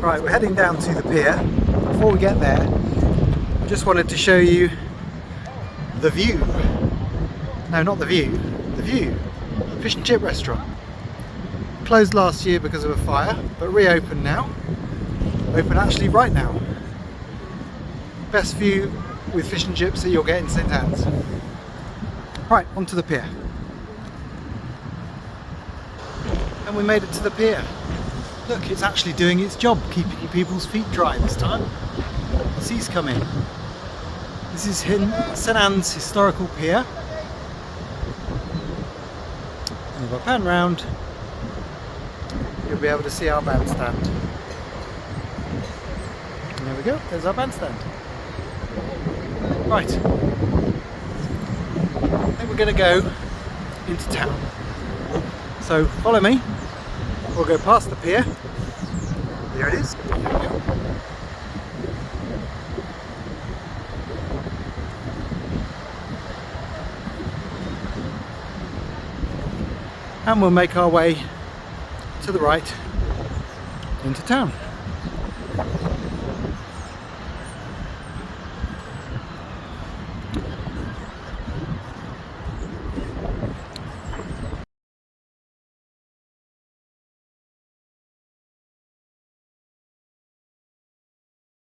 Right, we're heading down to the pier. Before we get there, I just wanted to show you the view. No, not the view. The view. Fish and chip restaurant. Closed last year because of a fire, but reopened now. Open actually right now. Best view with fish and chips that you'll get in St Anne's. Right, onto the pier. And we made it to the pier. Look, it's actually doing its job, keeping people's feet dry this time. The sea's come in. This is St Anne's historical pier. And if I pan round, you'll be able to see our bandstand. And there we go, there's our bandstand. Right, I think we're going to go into town. So follow me, we'll go past the pier. There it is. There we go. And we'll make our way to the right into town.